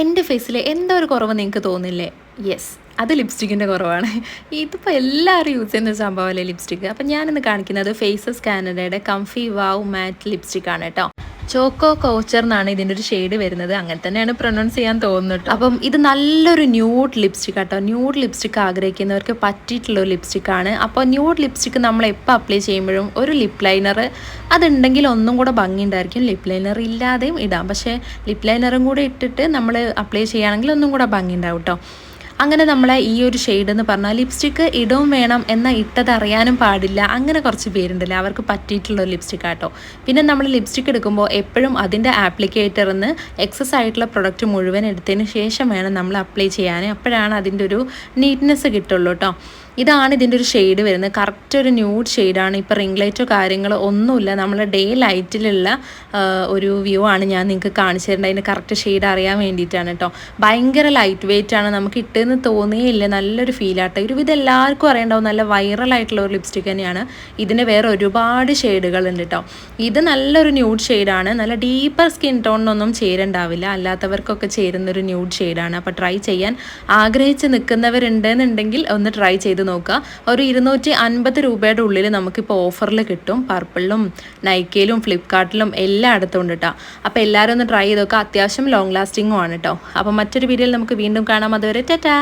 എൻ്റെ ഫേസിൽ എന്തോ ഒരു കുറവ് നിങ്ങൾക്ക് തോന്നില്ലേ? യെസ്, അത് ലിപ്സ്റ്റിക്കിൻ്റെ കുറവാണ്. ഇതിപ്പോൾ എല്ലാവരും യൂസ് ചെയ്യുന്ന സംഭവമല്ലേ ലിപ്സ്റ്റിക്ക്. അപ്പം ഞാനിന്ന് കാണിക്കുന്നത് ഫേസസ് കാനഡയുടെ കംഫി വാവ് മാറ്റ് ലിപ്സ്റ്റിക്കാണ് കേട്ടോ. ചോക്കോ കോച്ചർ എന്നാണ് ഇതിൻ്റെ ഒരു ഷെയ്ഡ് വരുന്നത്. അങ്ങനെ തന്നെയാണ് പ്രൊനൗൺസ് ചെയ്യാൻ തോന്നുന്നത്. അപ്പം ഇത് നല്ലൊരു ന്യൂഡ് ലിപ്സ്റ്റിക് കേട്ടോ. ന്യൂഡ് ലിപ്സ്റ്റിക് ആഗ്രഹിക്കുന്നവർക്ക് പറ്റിയിട്ടുള്ള ഒരു ലിപ്സ്റ്റിക്കാണ്. അപ്പോൾ ന്യൂഡ് ലിപ്സ്റ്റിക്ക് നമ്മൾ എപ്പോൾ അപ്ലൈ ചെയ്യുമ്പോഴും ഒരു ലിപ്പ് ലൈനർ അതുണ്ടെങ്കിൽ ഒന്നും കൂടെ ഭംഗിയുണ്ടായിരിക്കും. ലിപ്പ് ലൈനർ ഇല്ലാതെയും ഇടാം, പക്ഷേ ലിപ്പ് ലൈനറും കൂടെ ഇട്ടിട്ട് നമ്മൾ അപ്ലൈ ചെയ്യുകയാണെങ്കിൽ ഒന്നും കൂടെ ഭംഗിയുണ്ടാവും കേട്ടോ. അങ്ങനെ നമ്മളെ ഈ ഒരു ഷെയ്ഡ് എന്ന് പറഞ്ഞാൽ ലിപ്സ്റ്റിക്ക് ഇടവും വേണം എന്നാൽ ഇട്ടത് അറിയാനും പാടില്ല, അങ്ങനെ കുറച്ച് പേരുണ്ടല്ലോ, അവർക്ക് പറ്റിയിട്ടുള്ള ഒരു ലിപ്സ്റ്റിക് ആട്ടോ. പിന്നെ നമ്മൾ ലിപ്സ്റ്റിക്ക് എടുക്കുമ്പോൾ എപ്പോഴും അതിൻ്റെ ആപ്ലിക്കേറ്ററിൽ നിന്ന് എക്സസ് ആയിട്ടുള്ള പ്രൊഡക്റ്റ് മുഴുവൻ എടുത്തതിന് ശേഷം വേണം നമ്മൾ അപ്ലൈ ചെയ്യാൻ. അപ്പോഴാണ് അതിൻ്റെ ഒരു നീറ്റ്നെസ് കിട്ടുള്ളൂ കേട്ടോ. ഇതാണ് ഇതിൻ്റെ ഒരു ഷെയ്ഡ് വരുന്നത്. കറക്റ്റ് ഒരു ന്യൂഡ് ഷെയ്ഡാണ്. ഇപ്പോൾ റിംഗ് ലൈറ്റോ കാര്യങ്ങളോ ഒന്നുമില്ല. നമ്മൾ ഡേ ലൈറ്റിലുള്ള ഒരു വ്യൂ ആണ് ഞാൻ നിങ്ങൾക്ക് കാണിച്ചു തരേണ്ടത്. അതിൻ്റെ കറക്റ്റ് ഷെയ്ഡ് അറിയാൻ വേണ്ടിയിട്ടാണ് കേട്ടോ. ഭയങ്കര ലൈറ്റ് വെയിറ്റ് ആണ്, നമുക്ക് ഇട്ടെന്ന് തോന്നിയില്ല. നല്ലൊരു ഫീലാട്ടോ. ഇത് എല്ലാവർക്കും അറിയണ്ടാവും, നല്ല വൈറലായിട്ടുള്ള ഒരു ലിപ്സ്റ്റിക് തന്നെയാണ്. ഇതിന് വേറെ ഒരുപാട് ഷെയ്ഡുകളുണ്ട് കേട്ടോ. ഇത് നല്ലൊരു ന്യൂഡ് ഷെയ്ഡാണ്. നല്ല ഡീപ്പർ സ്കിൻ ടോണിനൊന്നും ചേരുണ്ടാവില്ല, അല്ലാത്തവർക്കൊക്കെ ചേരുന്നൊരു ന്യൂഡ് ഷെയ്ഡാണ്. അപ്പോൾ ട്രൈ ചെയ്യാൻ ആഗ്രഹിച്ച് നിൽക്കുന്നവരുണ്ടെന്നുണ്ടെങ്കിൽ ഒന്ന് ട്രൈ ചെയ്ത് നോക്കുക. ഒരു 250 രൂപയുടെ ഉള്ളിൽ നമുക്കിപ്പോൾ ഓഫറിൽ കിട്ടും. പർപ്പിളിലും നൈക്കയിലും ഫ്ലിപ്കാർട്ടിലും എല്ലായിടത്തും ഉണ്ട് കേട്ടോ. അപ്പോൾ എല്ലാവരും ഒന്ന് ട്രൈ ചെയ്ത് നോക്കുക. അത്യാവശ്യം ലോങ് ലാസ്റ്റിങ്ങും ആണ് കേട്ടോ. അപ്പോൾ മറ്റൊരു വീഡിയോയിൽ നമുക്ക് വീണ്ടും കാണാം. അതുവരെ ടാറ്റാ.